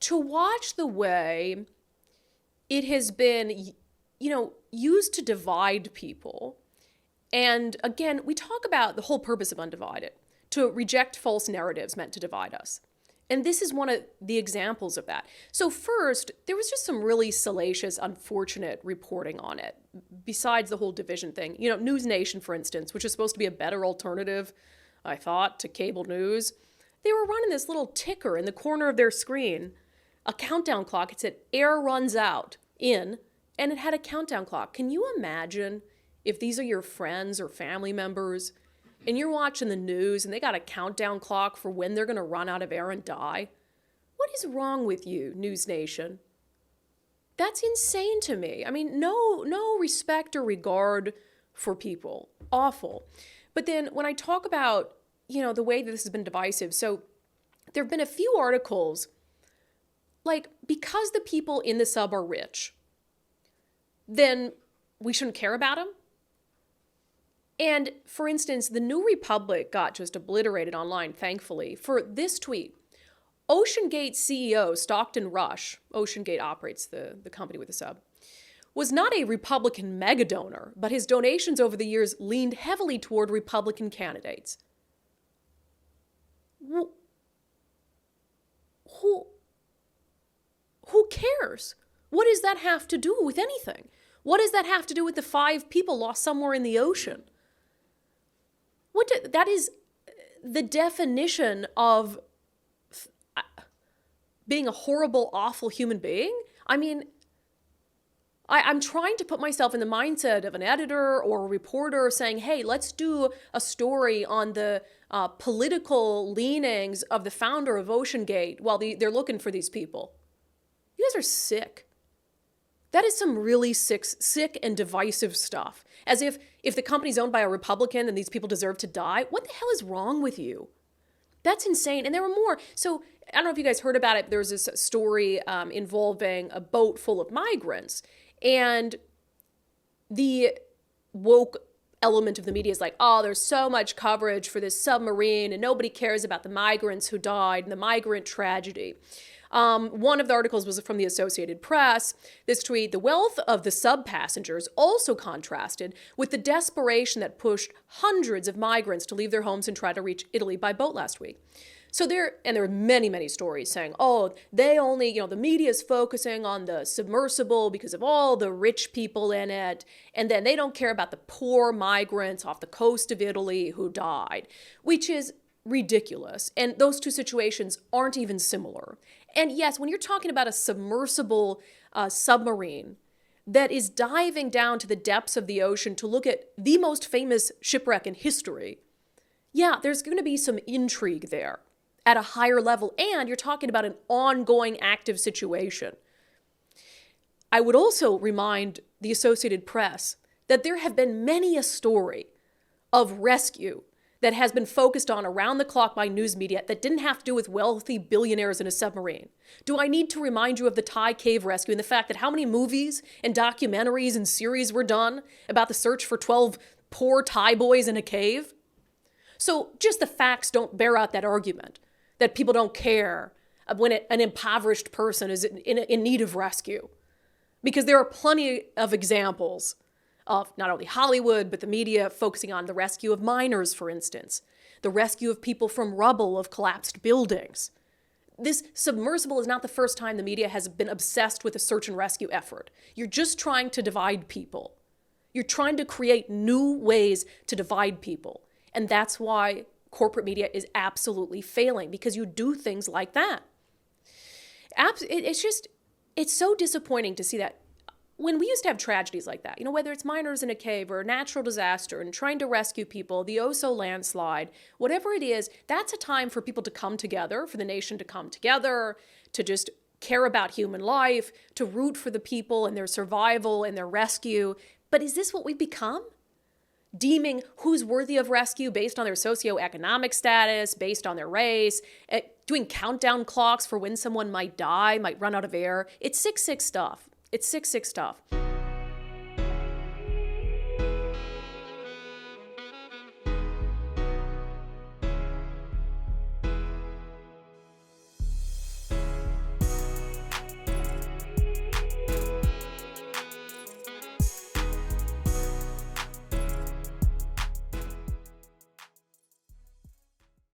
to watch the way it has been, used to divide people. And again, we talk about the whole purpose of unDivided, to reject false narratives meant to divide us. And this is one of the examples of that. So first, there was just some really salacious, unfortunate reporting on it, besides the whole division thing. News Nation, for instance, which is supposed to be a better alternative, I thought, to cable news. They were running this little ticker in the corner of their screen, a countdown clock. It said, air runs out, in, and it had a countdown clock. Can you imagine if these are your friends or family members, and you're watching the news and they got a countdown clock for when they're going to run out of air and die? What is wrong with you, News Nation? That's insane to me. I mean, no respect or regard for people. Awful. But then when I talk about, the way that this has been divisive, so there have been a few articles, like, because the people in the sub are rich, then we shouldn't care about them? And, for instance, the New Republic got just obliterated online, thankfully, for this tweet. OceanGate CEO Stockton Rush, OceanGate operates the company with the sub, was not a Republican mega donor, but his donations over the years leaned heavily toward Republican candidates. Who cares? What does that have to do with anything? What does that have to do with the 5 people lost somewhere in the ocean? That is the definition of being a horrible, awful human being. I mean, I'm trying to put myself in the mindset of an editor or a reporter saying, hey, let's do a story on the political leanings of the founder of OceanGate while they're looking for these people. You guys are sick. That is some really sick and divisive stuff. As if the company's owned by a Republican, then these people deserve to die. What the hell is wrong with you? That's insane. And there were more. So I don't know if you guys heard about it. There was this story involving a boat full of migrants. And the woke element of the media is like, oh, there's so much coverage for this submarine and nobody cares about the migrants who died and the migrant tragedy. One of the articles was from the Associated Press. This tweet, the wealth of the sub-passengers also contrasted with the desperation that pushed hundreds of migrants to leave their homes and try to reach Italy by boat last week. So there are many, many stories saying, oh, they only, the media is focusing on the submersible because of all the rich people in it. And then they don't care about the poor migrants off the coast of Italy who died, which is ridiculous. And those two situations aren't even similar. And yes, when you're talking about a submersible submarine that is diving down to the depths of the ocean to look at the most famous shipwreck in history, yeah, there's going to be some intrigue there at a higher level. And you're talking about an ongoing active situation. I would also remind the Associated Press that there have been many a story of rescue that has been focused on around the clock by news media that didn't have to do with wealthy billionaires in a submarine. Do I need to remind you of the Thai cave rescue and the fact that how many movies and documentaries and series were done about the search for 12 poor Thai boys in a cave? So just the facts don't bear out that argument that people don't care when an impoverished person is in need of rescue. Because there are plenty of examples of not only Hollywood, but the media focusing on the rescue of miners, for instance, the rescue of people from rubble of collapsed buildings. This submersible is not the first time the media has been obsessed with a search and rescue effort. You're just trying to divide people. You're trying to create new ways to divide people. And that's why corporate media is absolutely failing, because you do things like that. It's so disappointing to see that. When we used to have tragedies like that, whether it's miners in a cave or a natural disaster and trying to rescue people, the Oso landslide, whatever it is, that's a time for people to come together, for the nation to come together, to just care about human life, to root for the people and their survival and their rescue. But is this what we've become? Deeming who's worthy of rescue based on their socioeconomic status, based on their race, doing countdown clocks for when someone might die, might run out of air. It's sick stuff. It's sick stuff.